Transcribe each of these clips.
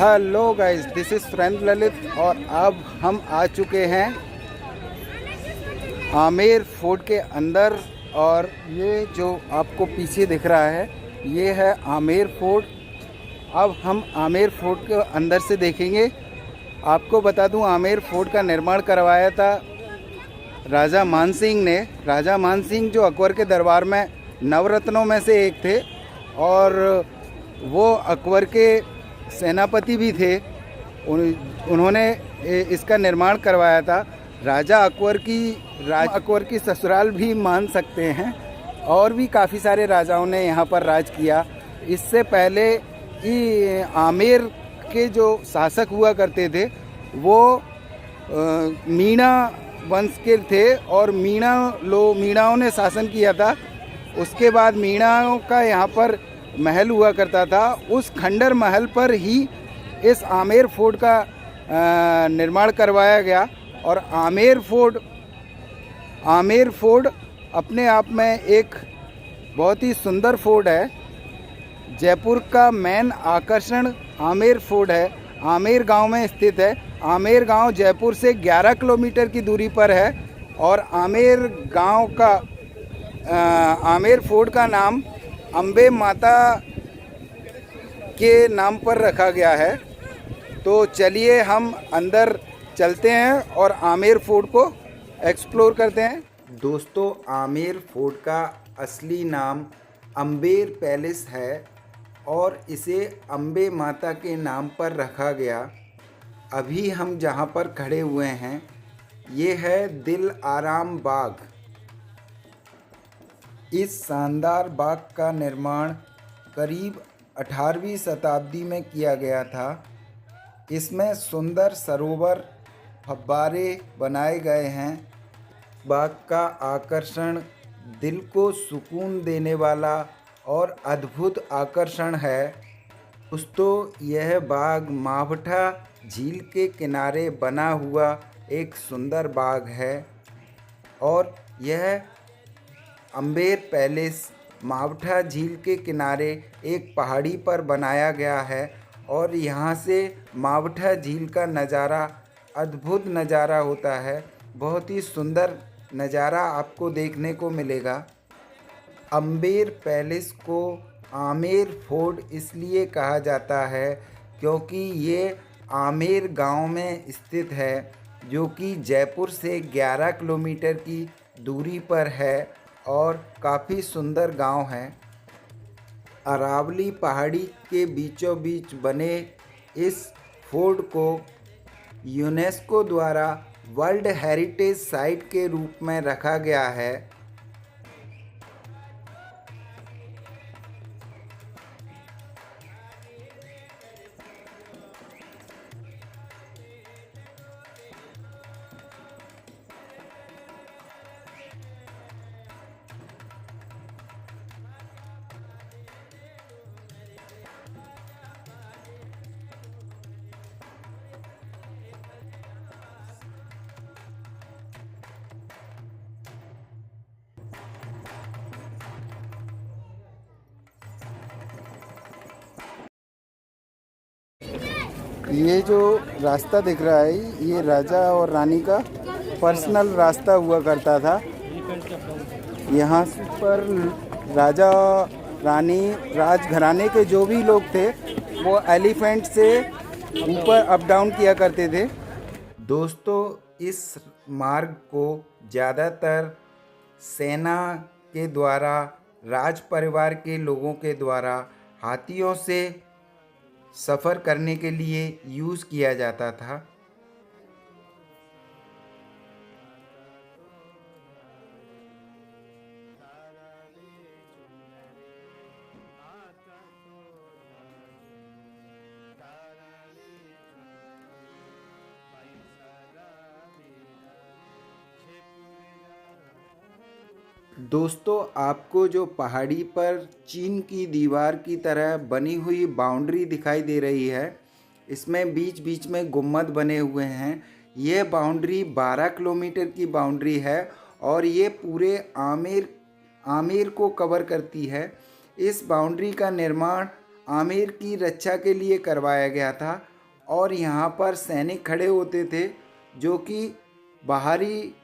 Hello guys, this is Surendra Lalit और अब हम आ चुके हैं आमेर फोर्ट के अंदर। और ये जो आपको पीछे दिख रहा है ये है आमेर फोर्ट। अब हम आमेर फोर्ट के अंदर से देखेंगे। आपको बता दूं, आमेर फोर्ट का निर्माण करवाया था राजा मानसिंह ने। राजा मानसिंह जो अकबर के दरबार में नवरत्नों में से एक थे और वो अकबर के सेनापति भी थे। उन्होंने इसका निर्माण करवाया था। राजा अकबर की ससुराल भी मान सकते हैं। और भी काफ़ी सारे राजाओं ने यहाँ पर राज किया। इससे पहले ही आमेर के जो शासक हुआ करते थे वो मीणा वंश के थे और मीणाओं ने शासन किया था। उसके बाद मीणाओं का यहाँ पर महल हुआ करता था। उस खंडर महल पर ही इस आमेर फोर्ट का निर्माण करवाया गया। और आमेर फोर्ट अपने आप में एक बहुत ही सुंदर फोर्ट है। जयपुर का मेन आकर्षण आमेर फोर्ट है। आमेर गांव में स्थित है। आमेर गांव जयपुर से 11 किलोमीटर की दूरी पर है। और आमेर फोर्ट का नाम अम्बे माता के नाम पर रखा गया है। तो चलिए हम अंदर चलते हैं और आमेर फोर्ट को एक्सप्लोर करते हैं। दोस्तों, आमेर फोर्ट का असली नाम अम्बेर पैलेस है और इसे अम्बे माता के नाम पर रखा गया। अभी हम जहां पर खड़े हुए हैं ये है दिल आराम बाग। इस शानदार बाग का निर्माण करीब 18वीं शताब्दी में किया गया था। इसमें सुंदर सरोवर, फव्वारे बनाए गए हैं। बाग का आकर्षण दिल को सुकून देने वाला और अद्भुत आकर्षण है। दोस्तों, यह बाग मावठा झील के किनारे बना हुआ एक सुंदर बाग है। और यह अम्बेर पैलेस मावठा झील के किनारे एक पहाड़ी पर बनाया गया है। और यहाँ से मावठा झील का नज़ारा अद्भुत नज़ारा होता है। बहुत ही सुंदर नज़ारा आपको देखने को मिलेगा। अम्बेर पैलेस को आमेर फोर्ट इसलिए कहा जाता है क्योंकि ये आमेर गांव में स्थित है, जो कि जयपुर से 11 किलोमीटर की दूरी पर है और काफ़ी सुंदर गांव है। अरावली पहाड़ी के बीचों बीच बने इस फोर्ट को यूनेस्को द्वारा वर्ल्ड हेरिटेज साइट के रूप में रखा गया है। ये जो रास्ता दिख रहा है ये राजा और रानी का पर्सनल रास्ता हुआ करता था। यहाँ पर राजा रानी राजघराने के जो भी लोग थे वो एलिफेंट से ऊपर अप डाउन किया करते थे। दोस्तों, इस मार्ग को ज़्यादातर सेना के द्वारा, राज परिवार के लोगों के द्वारा हाथियों से सफ़र करने के लिए यूज़ किया जाता था। दोस्तों, आपको जो पहाड़ी पर चीन की दीवार की तरह बनी हुई बाउंड्री दिखाई दे रही है, इसमें बीच बीच में गुम्बद बने हुए हैं। ये बाउंड्री 12 किलोमीटर की बाउंड्री है और ये पूरे आमेर को कवर करती है। इस बाउंड्री का निर्माण आमेर की रक्षा के लिए करवाया गया था और यहाँ पर सैनिक खड़े होते थे जो कि बाहरी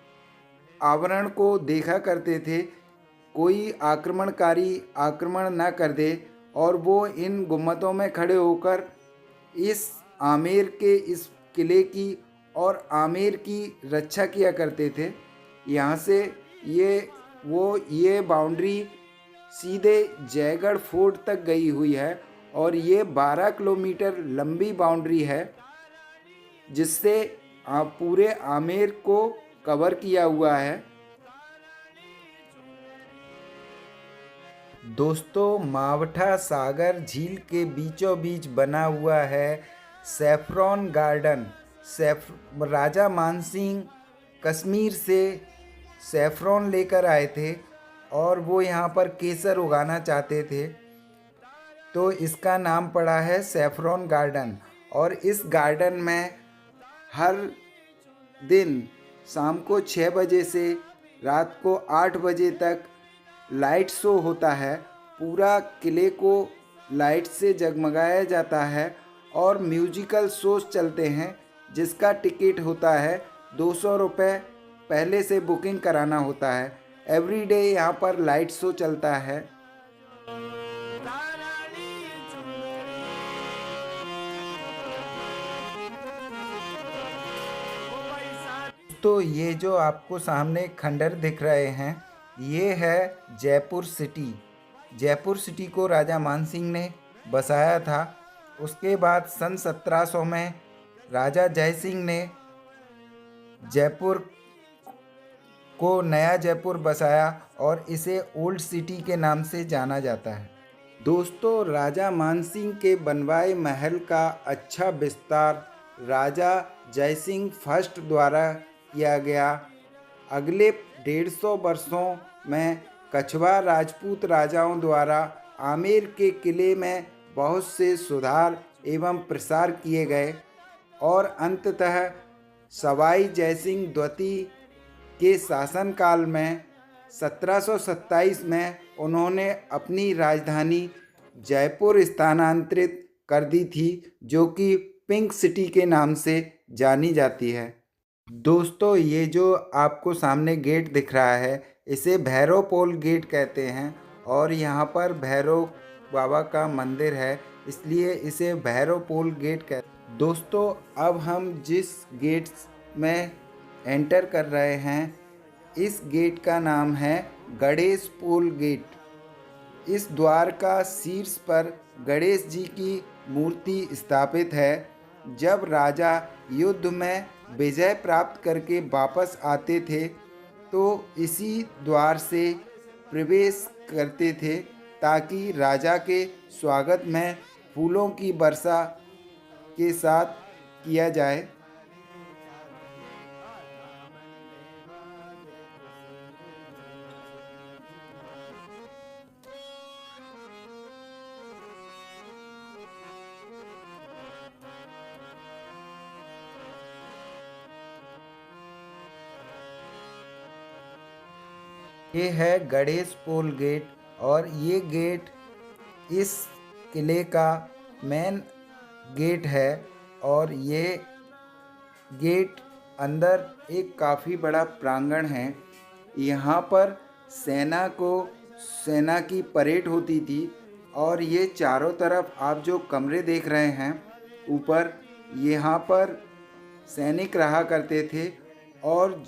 आवरण को देखा करते थे, कोई आक्रमणकारी आक्रमण न कर दे, और वो इन गुम्मतों में खड़े होकर इस आमेर के इस किले की और आमेर की रक्षा किया करते थे। यहाँ से ये बाउंड्री सीधे जयगढ़ फोर्ट तक गई हुई है और ये 12 किलोमीटर लंबी बाउंड्री है, जिससे पूरे आमेर को कवर किया हुआ है। दोस्तों, मावठा सागर झील के बीचों बीच बना हुआ है सैफरॉन गार्डन। राजा मानसिंह कश्मीर से सैफरॉन लेकर आए थे और वो यहाँ पर केसर उगाना चाहते थे, तो इसका नाम पड़ा है सैफरॉन गार्डन। और इस गार्डन में हर दिन शाम को 6 बजे से रात को 8 बजे तक लाइट शो होता है। पूरा किले को लाइट से जगमगाया जाता है और म्यूजिकल शोज चलते हैं, जिसका टिकट होता है 200 रुपये। पहले से बुकिंग कराना होता है। एवरीडे यहाँ पर लाइट शो चलता है। तो ये जो आपको सामने खंडर दिख रहे हैं, ये है जयपुर सिटी। जयपुर सिटी को राजा मानसिंह ने बसाया था। उसके बाद सन 1700 में राजा जयसिंह ने जयपुर को नया जयपुर बसाया और इसे ओल्ड सिटी के नाम से जाना जाता है। दोस्तों, राजा मानसिंह के बनवाए महल का अच्छा विस्तार राजा जयसिंह फर्स्ट द्वारा किया गया। अगले 150 वर्षों में कछवार राजपूत राजाओं द्वारा आमेर के किले में बहुत से सुधार एवं प्रसार किए गए और अंततः सवाई जयसिंह द्वितीय के शासनकाल में 1727 में उन्होंने अपनी राजधानी जयपुर स्थानांतरित कर दी थी, जो कि पिंक सिटी के नाम से जानी जाती है। दोस्तों, ये जो आपको सामने गेट दिख रहा है, इसे भैरव पोल गेट कहते हैं और यहाँ पर भैरव बाबा का मंदिर है, इसलिए इसे भैरव पोल गेट कहते हैं। दोस्तों, अब हम जिस गेट में एंटर कर रहे हैं, इस गेट का नाम है गणेश पोल गेट। इस द्वार का शीर्ष पर गणेश जी की मूर्ति स्थापित है। जब राजा युद्ध में विजय प्राप्त करके वापस आते थे तो इसी द्वार से प्रवेश करते थे, ताकि राजा के स्वागत में फूलों की वर्षा के साथ किया जाए। ये है गणेश पोल गेट और ये गेट इस किले का मेन गेट है। और ये गेट अंदर एक काफ़ी बड़ा प्रांगण है। यहाँ पर सेना की परेड होती थी और ये चारों तरफ आप जो कमरे देख रहे हैं ऊपर, यहाँ पर सैनिक रहा करते थे। और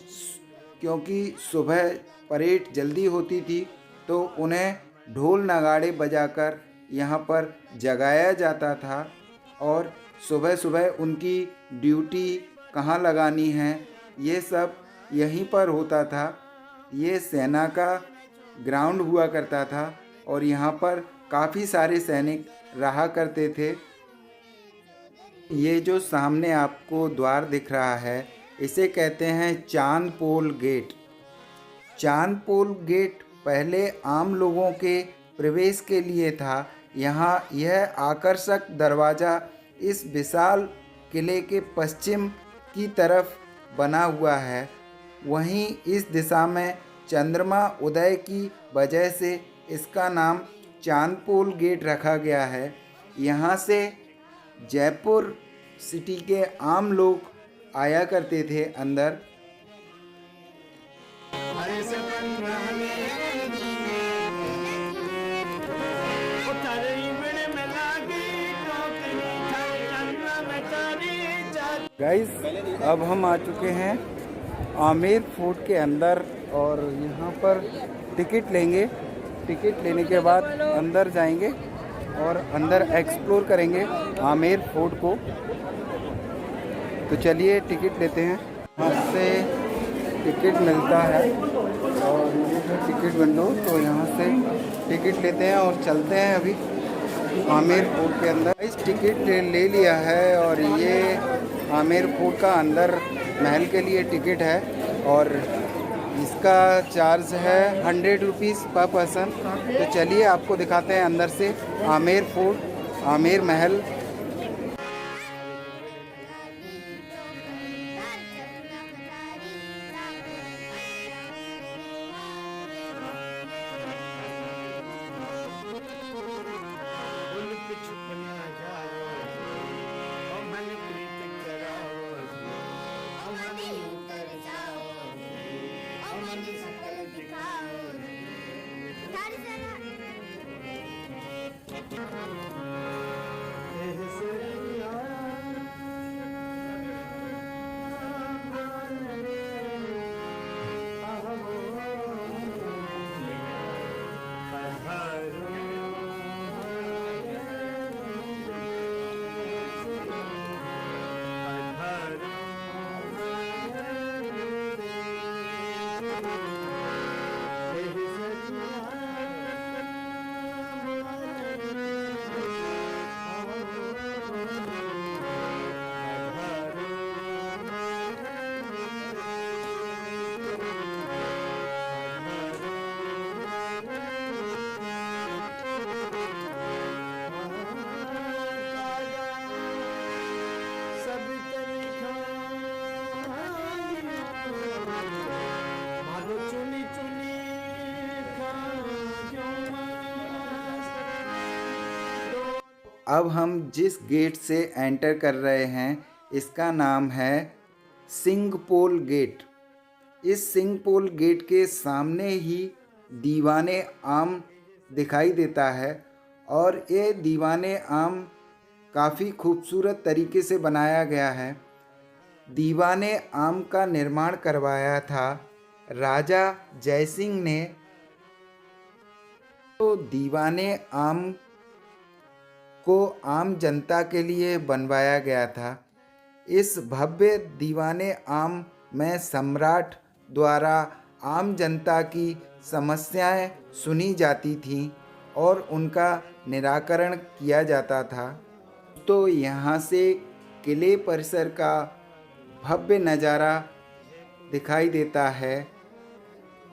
क्योंकि सुबह परेड जल्दी होती थी तो उन्हें ढोल नगाड़े बजाकर यहाँ पर जगाया जाता था और सुबह सुबह उनकी ड्यूटी कहाँ लगानी है, ये सब यहीं पर होता था। ये सेना का ग्राउंड हुआ करता था और यहाँ पर काफ़ी सारे सैनिक रहा करते थे। ये जो सामने आपको द्वार दिख रहा है, इसे कहते हैं चांद पोल गेट। चांद पोल गेट पहले आम लोगों के प्रवेश के लिए था। यहाँ यह आकर्षक दरवाज़ा इस विशाल किले के पश्चिम की तरफ बना हुआ है। वहीं इस दिशा में चंद्रमा उदय की वजह से इसका नाम चांद पोल गेट रखा गया है। यहाँ से जयपुर सिटी के आम लोग आया करते थे अंदर। गाइस, अब हम आ चुके हैं आमेर फोर्ट के अंदर और यहाँ पर टिकट लेंगे। टिकट लेने के बाद अंदर जाएंगे और अंदर एक्सप्लोर करेंगे आमेर फोर्ट को। तो चलिए टिकट लेते हैं। यहाँ से टिकट मिलता है और ये है टिकट विंडो। तो यहाँ से टिकट लेते हैं और चलते हैं अभी आमेर फोर्ट के अंदर। इस टिकट ले लिया है और ये आमेर फोर्ट का अंदर महल के लिए टिकट है और इसका चार्ज है 100 रुपीज़ पर पर्सन। तो चलिए आपको दिखाते हैं अंदर से आमेर फोर्ट, आमेर महल। अब हम जिस गेट से एंटर कर रहे हैं इसका नाम है सिंघपोल गेट। इस सिंघपोल गेट के सामने ही दीवाने आम दिखाई देता है और ये दीवाने आम काफ़ी खूबसूरत तरीके से बनाया गया है। दीवाने आम का निर्माण करवाया था राजा जयसिंह ने। तो दीवाने आम को आम जनता के लिए बनवाया गया था। इस भव्य दीवाने आम में सम्राट द्वारा आम जनता की समस्याएं सुनी जाती थीं और उनका निराकरण किया जाता था। तो यहाँ से किले परिसर का भव्य नज़ारा दिखाई देता है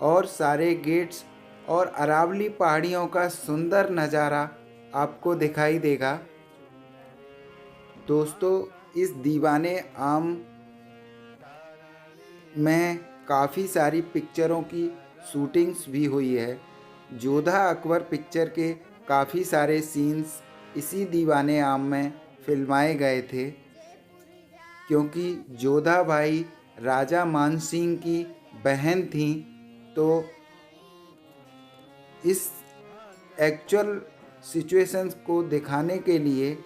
और सारे गेट्स और अरावली पहाड़ियों का सुंदर नज़ारा आपको दिखाई देगा। दोस्तों, इस दीवाने आम में काफ़ी सारी पिक्चरों की शूटिंग्स भी हुई है। जोधा अकबर पिक्चर के काफ़ी सारे सीन्स इसी दीवाने आम में फिल्माए गए थे, क्योंकि जोधा बाई राजा मानसिंह की बहन थी। तो इस एक्चुअल सिचुएशंस को दिखाने के लिए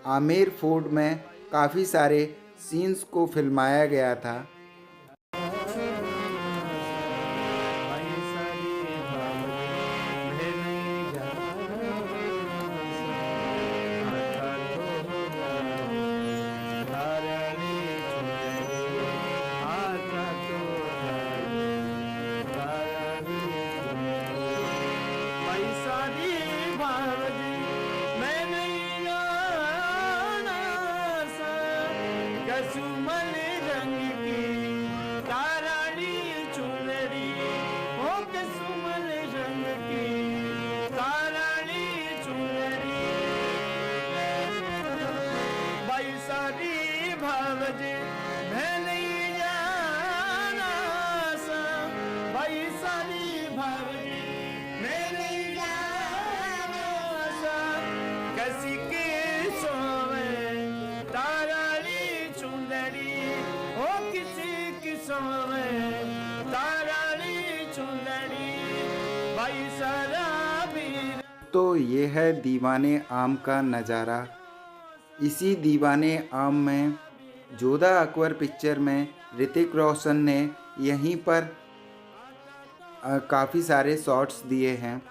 आमेर फोर्ट में काफ़ी सारे सीन्स को फिल्माया गया था। सुमन रंग की दोस्तों ये है दीवाने आम का नज़ारा। इसी दीवाने आम में जोधा अकबर पिक्चर में ऋतिक रोशन ने यहीं पर काफ़ी सारे शॉट्स दिए हैं।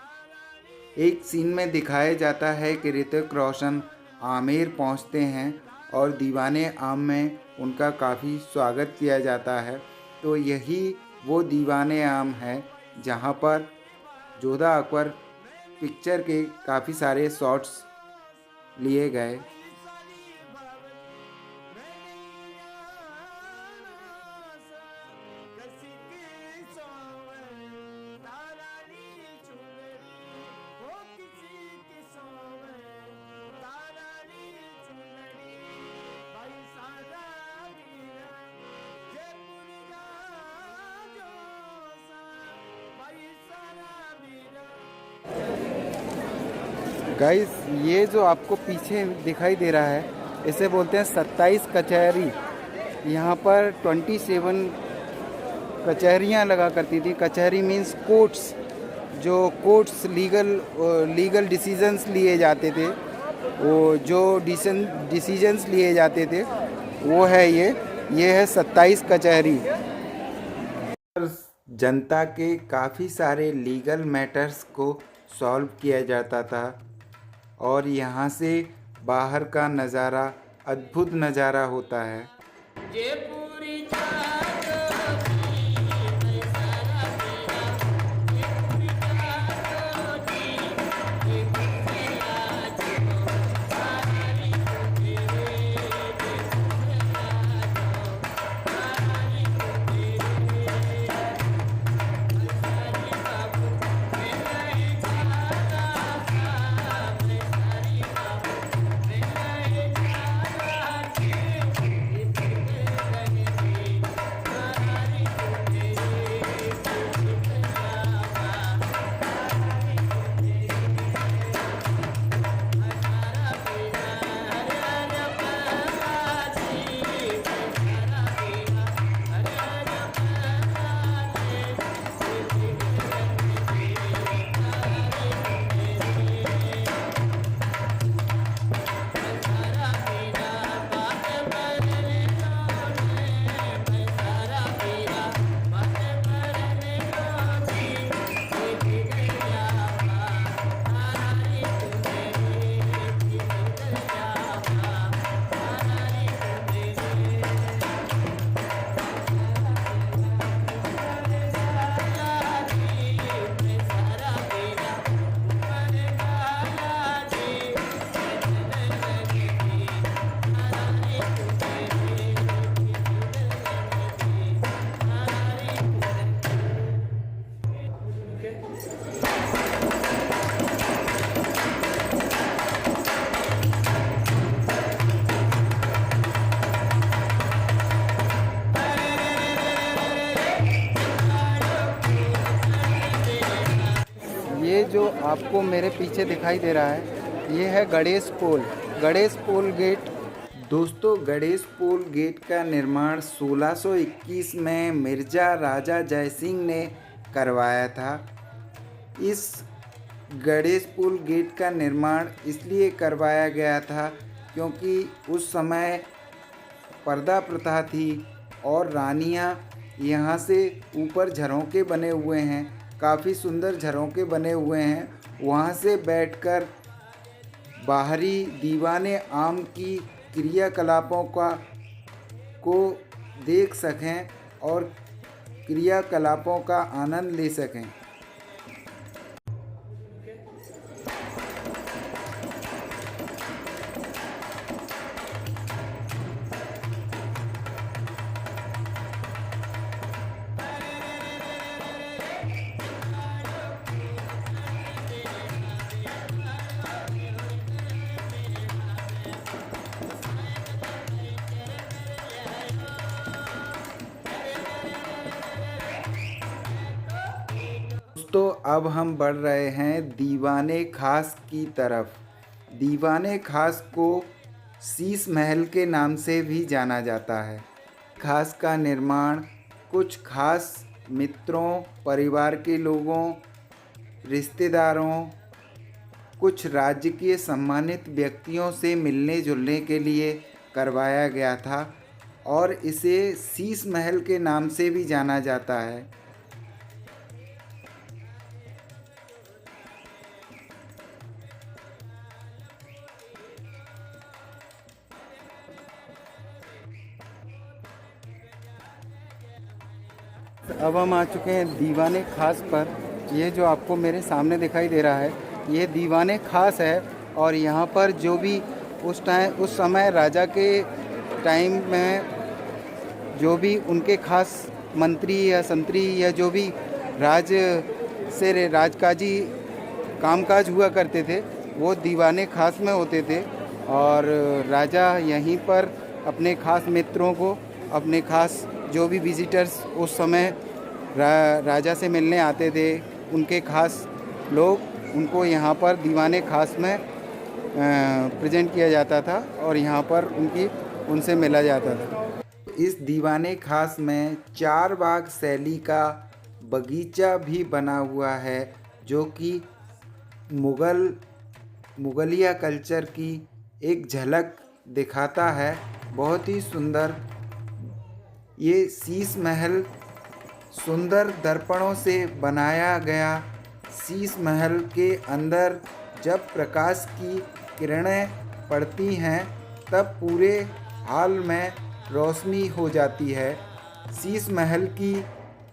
एक सीन में दिखाया जाता है कि ऋतिक रोशन आमेर पहुंचते हैं और दीवाने आम में उनका काफ़ी स्वागत किया जाता है। तो यही वो दीवाने आम है जहां पर जोधा अकबर पिक्चर के काफ़ी सारे शॉट्स लिए गए। गाइस ये जो आपको पीछे दिखाई दे रहा है इसे बोलते हैं 27 कचहरी। यहाँ पर 27 कचहरियाँ लगा करती थी। कचहरी मीन्स कोर्ट्स, जो कोर्ट्स लीगल डिसीजंस लिए जाते थे, वो जो डिसीजंस लिए जाते थे वो है ये है 27 कचहरी। जनता के काफ़ी सारे लीगल मैटर्स को सॉल्व किया जाता था और यहाँ से बाहर का नज़ारा अद्भुत नज़ारा होता है। ये जो आपको मेरे पीछे दिखाई दे रहा है ये है गणेश पोल गेट। दोस्तों गणेश पोल गेट का निर्माण 1621 में मिर्ज़ा राजा जयसिंह ने करवाया था। इस गणेश पोल गेट का निर्माण इसलिए करवाया गया था क्योंकि उस समय पर्दा प्रथा थी और रानियां यहाँ से ऊपर झरोखे बने हुए हैं, काफ़ी सुंदर झरोखे बने हुए हैं, वहाँ से बैठकर बाहरी दीवाने आम की क्रियाकलापों को देख सकें और क्रियाकलापों का आनंद ले सकें। दोस्तों अब हम बढ़ रहे हैं दीवाने खास की तरफ। दीवाने खास को शीश महल के नाम से भी जाना जाता है। खास का निर्माण कुछ खास मित्रों, परिवार के लोगों, रिश्तेदारों कुछ राज्य के सम्मानित व्यक्तियों से मिलने जुलने के लिए करवाया गया था और इसे शीश महल के नाम से भी जाना जाता है। अब हम आ चुके हैं दीवाने खास पर। ये जो आपको मेरे सामने दिखाई दे रहा है, ये दीवाने खास है। और यहाँ पर जो भी उस समय राजा के टाइम में जो भी उनके खास मंत्री या संतरी या जो भी राजकाजी कामकाज हुआ करते थे, वो दीवाने खास में होते थे। और राजा यहीं पर अपने खास मित्रों को, अपने खास जो भी विजिटर्स उस समय राजा से मिलने आते थे, उनके खास लोग, उनको यहाँ पर दीवाने खास में प्रेजेंट किया जाता था और यहाँ पर उनसे मिला जाता था। इस दीवाने खास में 4 बाग शैली का बगीचा भी बना हुआ है, जो कि मुगलिया कल्चर की एक झलक दिखाता है। बहुत ही सुंदर ये शीश महल सुंदर दर्पणों से बनाया गया। शीश महल के अंदर जब प्रकाश की किरणें पड़ती हैं, तब पूरे हॉल में रोशनी हो जाती है। शीश महल की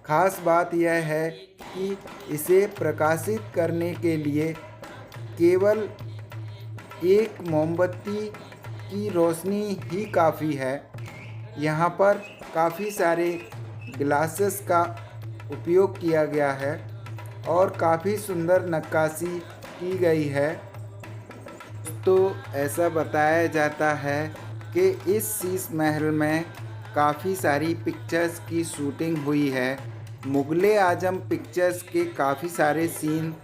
खास बात यह है कि इसे प्रकाशित करने के लिए केवल एक मोमबत्ती की रोशनी ही काफ़ी है। यहाँ पर काफ़ी सारे ग्लासेस का उपयोग किया गया है और काफ़ी सुंदर नक्काशी की गई है। तो ऐसा बताया जाता है कि इस शीश महल में काफ़ी सारी पिक्चर्स की शूटिंग हुई है। मुग़ल आज़म पिक्चर्स के काफ़ी सारे सीन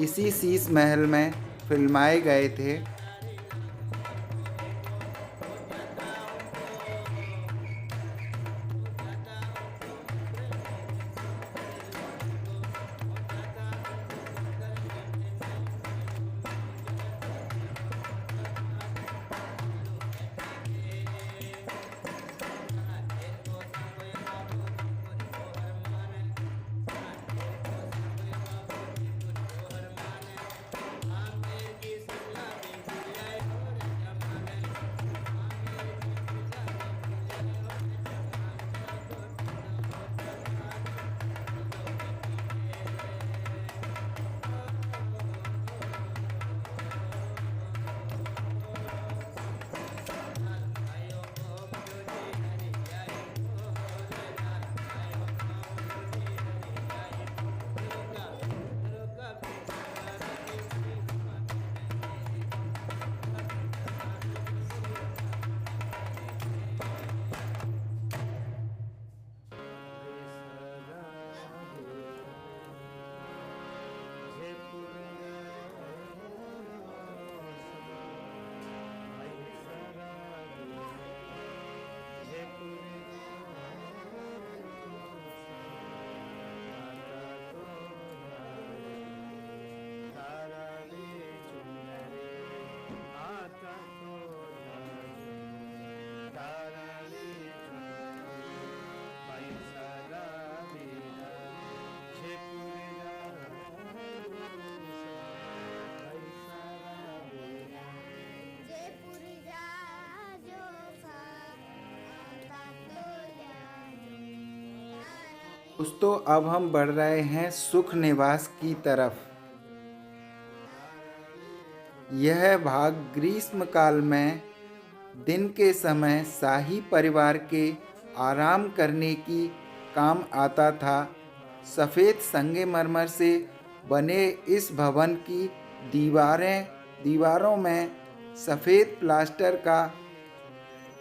इसी शीश महल में फिल्माए गए थे। दोस्तों, अब हम बढ़ रहे हैं सुख निवास की तरफ। यह भाग ग्रीष्म काल में दिन के समय शाही परिवार के आराम करने की काम आता था। सफ़ेद संगमरमर से बने इस भवन की दीवारों में सफ़ेद प्लास्टर का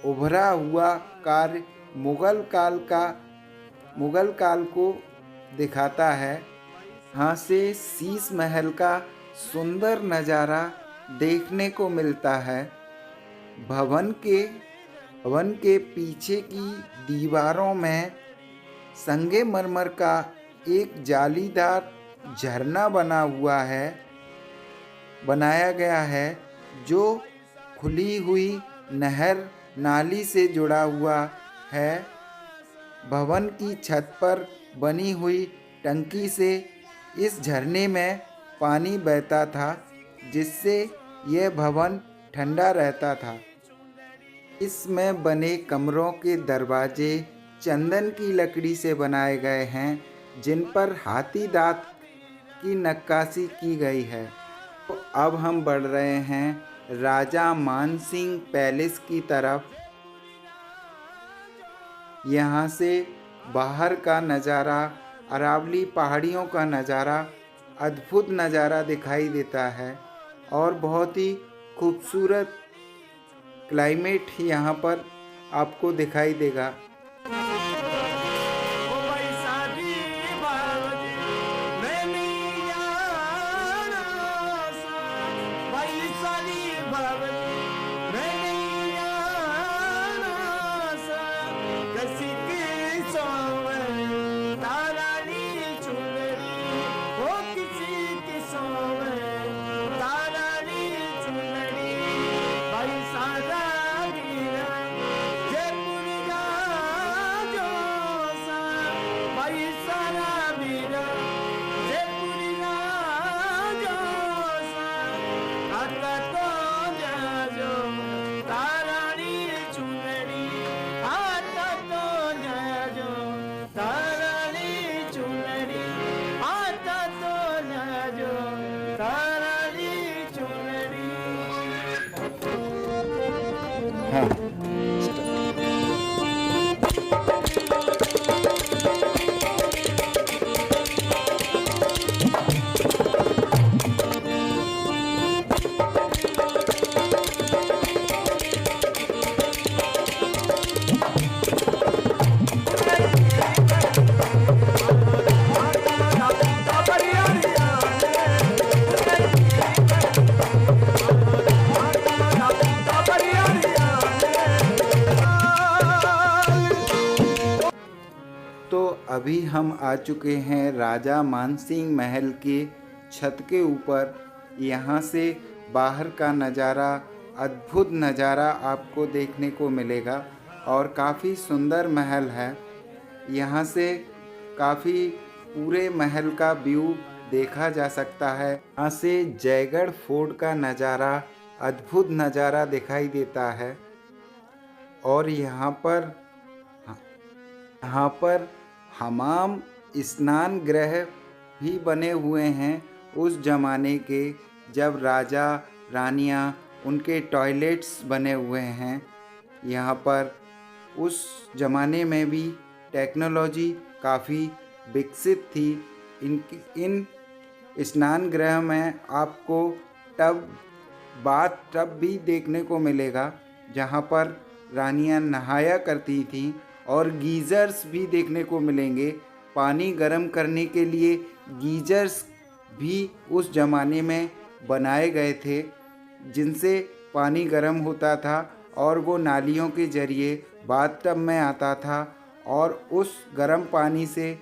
उभरा हुआ कार्य मुग़ल काल को दिखाता है। यहाँ से शीश महल का सुंदर नज़ारा देखने को मिलता है। भवन के पीछे की दीवारों में संगमरमर का एक जालीदार झरना बना हुआ है। बनाया गया है जो खुली हुई नहर नाली से जुड़ा हुआ है। भवन की छत पर बनी हुई टंकी से इस झरने में पानी बहता था, जिससे यह भवन ठंडा रहता था। इसमें बने कमरों के दरवाजे चंदन की लकड़ी से बनाए गए हैं, जिन पर हाथी दांत की नक्काशी की गई है। तो अब हम बढ़ रहे हैं राजा मानसिंह पैलेस की तरफ। यहाँ से बाहर का नज़ारा, अरावली पहाड़ियों का नज़ारा, अद्भुत नज़ारा दिखाई देता है और बहुत ही खूबसूरत क्लाइमेट यहाँ पर आपको दिखाई देगा। हाँ। तो अभी हम आ चुके हैं राजा मानसिंह महल के छत के ऊपर। यहाँ से बाहर का नज़ारा, अद्भुत नज़ारा आपको देखने को मिलेगा और काफ़ी सुंदर महल है। यहाँ से काफ़ी पूरे महल का व्यू देखा जा सकता है। यहाँ से जयगढ़ फोर्ट का नज़ारा, अद्भुत नज़ारा दिखाई देता है। और यहाँ पर हमाम स्नान गृह भी बने हुए हैं उस ज़माने के, जब राजा रानियाँ उनके टॉयलेट्स बने हुए हैं। यहाँ पर उस ज़माने में भी टेक्नोलॉजी काफ़ी विकसित थी। इन स्नान गृह में आपको बाथ टब भी देखने को मिलेगा, जहाँ पर रानियाँ नहाया करती थीं, और गीज़र्स भी देखने को मिलेंगे। पानी गर्म करने के लिए गीज़र्स भी उस ज़माने में बनाए गए थे, जिनसे पानी गर्म होता था और वो नालियों के ज़रिए बाथ टब में आता था, और उस गर्म पानी से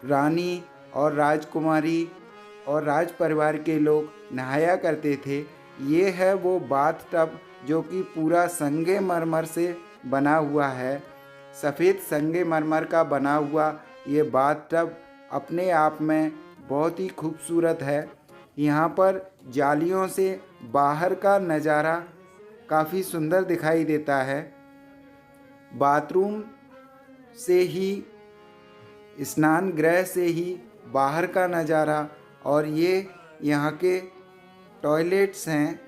रानी और राजकुमारी और राज परिवार के लोग नहाया करते थे। ये है वो बाथ टब जो कि पूरा संगमरमर से बना हुआ है। सफ़ेद संगमरमर का बना हुआ ये बाथ टब अपने आप में बहुत ही खूबसूरत है। यहाँ पर जालियों से बाहर का नज़ारा काफ़ी सुंदर दिखाई देता है। बाथरूम से ही, स्नान गृह से ही बाहर का नज़ारा, और ये यहाँ के टॉयलेट्स हैं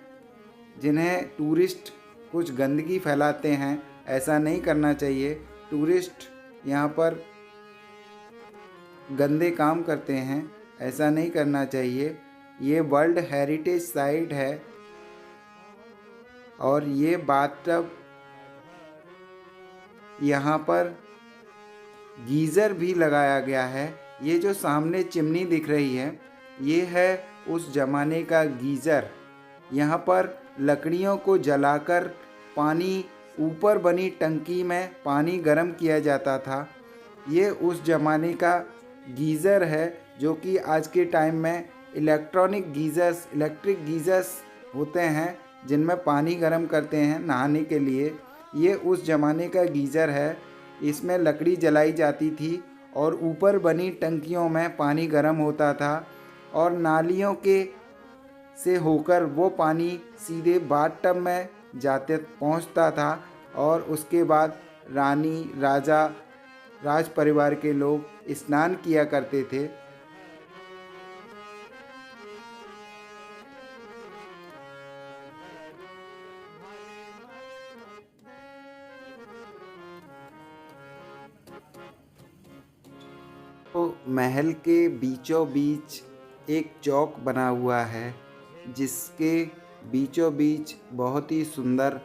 जिन्हें टूरिस्ट कुछ गंदगी फैलाते हैं। ऐसा नहीं करना चाहिए। टूरिस्ट यहाँ पर गंदे काम करते हैं, ऐसा नहीं करना चाहिए। ये वर्ल्ड हेरिटेज साइट है। और ये बाथटब, यहाँ पर गीज़र भी लगाया गया है। ये जो सामने चिमनी दिख रही है, ये है उस ज़माने का गीज़र। यहाँ पर लकड़ियों को जलाकर पानी ऊपर बनी टंकी में पानी गर्म किया जाता था। ये उस ज़माने का गीज़र है जो कि आज के टाइम में इलेक्ट्रिक गीज़र्स होते हैं जिनमें पानी गर्म करते हैं नहाने के लिए। ये उस ज़माने का गीज़र है। इसमें लकड़ी जलाई जाती थी और ऊपर बनी टंकियों में पानी गर्म होता था और नालियों के से होकर वो पानी सीधे बाथटब में पहुंचता था और उसके बाद रानी राजा राज परिवार के लोग स्नान किया करते थे। तो महल के बीचों बीच एक चौक बना हुआ है जिसके बीचों बीच बहुत ही सुंदर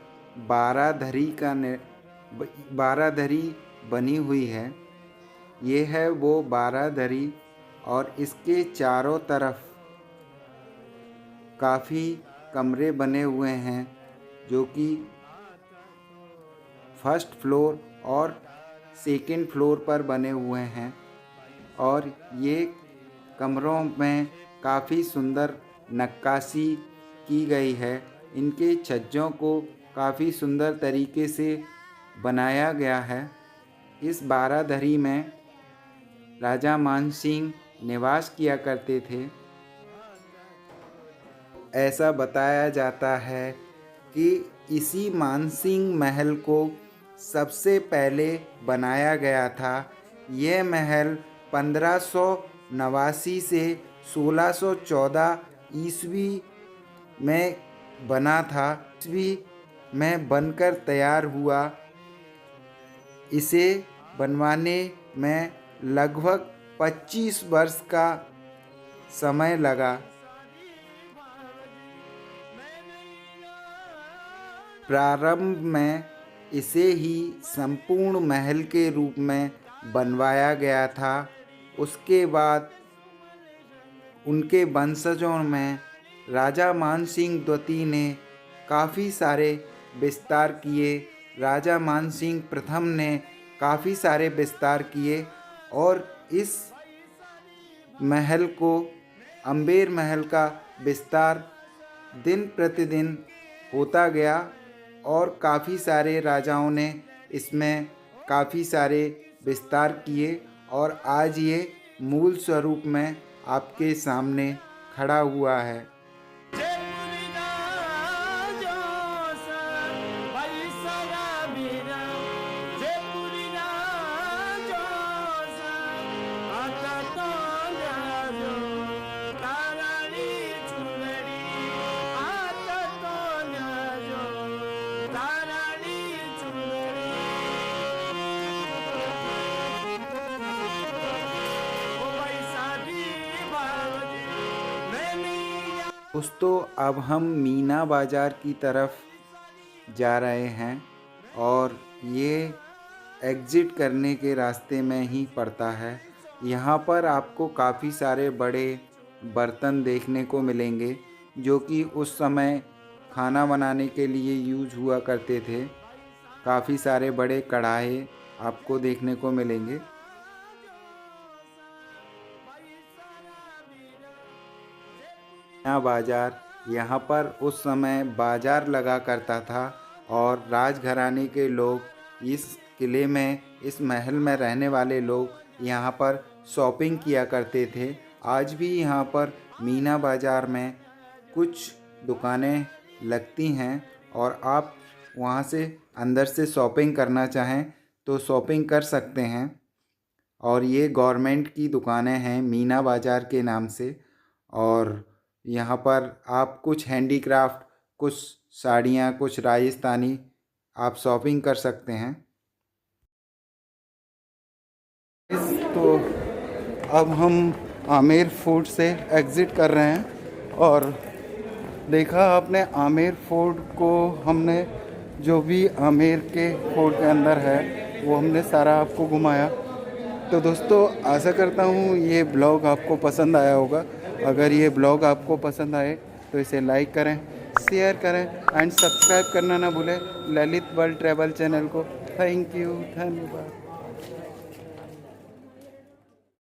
बारादरी बनी हुई है। ये है वो बारादरी और इसके चारों तरफ काफ़ी कमरे बने हुए हैं जो कि फर्स्ट फ्लोर और सेकंड फ्लोर पर बने हुए हैं और ये कमरों में काफ़ी सुंदर नक्काशी की गई है। इनके छज्जों को काफ़ी सुंदर तरीके से बनाया गया है। इस बारादरी में राजा मानसिंह निवास किया करते थे। ऐसा बताया जाता है कि इसी मानसिंह महल को सबसे पहले बनाया गया था। यह महल 1589 से 1614 ईस्वी में बना था। ईस्वी में बनकर तैयार हुआ। इसे बनवाने में लगभग 25 वर्ष का समय लगा। प्रारंभ में इसे ही संपूर्ण महल के रूप में बनवाया गया था। उसके बाद उनके वंशजों में राजा मानसिंह द्वितीय ने काफ़ी सारे विस्तार किए। राजा मानसिंह प्रथम ने काफ़ी सारे विस्तार किए और इस महल को अम्बेर महल का विस्तार दिन प्रतिदिन होता गया और काफ़ी सारे राजाओं ने इसमें काफ़ी सारे विस्तार किए और आज ये मूल स्वरूप में आपके सामने खड़ा हुआ है। दोस्तों अब हम मीना बाज़ार की तरफ जा रहे हैं और ये एग्ज़िट करने के रास्ते में ही पड़ता है। यहाँ पर आपको काफ़ी सारे बड़े बर्तन देखने को मिलेंगे जो कि उस समय खाना बनाने के लिए यूज़ हुआ करते थे। काफ़ी सारे बड़े कढ़ाई आपको देखने को मिलेंगे। बाज़ार, यहाँ पर उस समय बाज़ार लगा करता था और राजघराने के लोग इस किले में, इस महल में रहने वाले लोग यहाँ पर शॉपिंग किया करते थे। आज भी यहाँ पर मीना बाज़ार में कुछ दुकानें लगती हैं और आप वहाँ से अंदर से शॉपिंग करना चाहें तो शॉपिंग कर सकते हैं। और ये गवर्नमेंट की दुकानें हैं मीना बाज़ार के नाम से। और यहाँ पर आप कुछ हैंडीक्राफ्ट, कुछ साड़ियाँ, कुछ राजस्थानी आप शॉपिंग कर सकते हैं। तो अब हम आमेर फोर्ट से एग्ज़िट कर रहे हैं और देखा आपने आमेर फोर्ट को, हमने जो भी आमेर के फोर्ट के अंदर है वो हमने सारा आपको घुमाया। तो दोस्तों आशा करता हूँ ये ब्लॉग आपको पसंद आया होगा। अगर ये ब्लॉग आपको पसंद आए तो इसे लाइक करें, शेयर करें एंड सब्सक्राइब करना ना भूलें ललित वर्ल्ड ट्रैवल चैनल को। थैंक यू, धन्यवाद।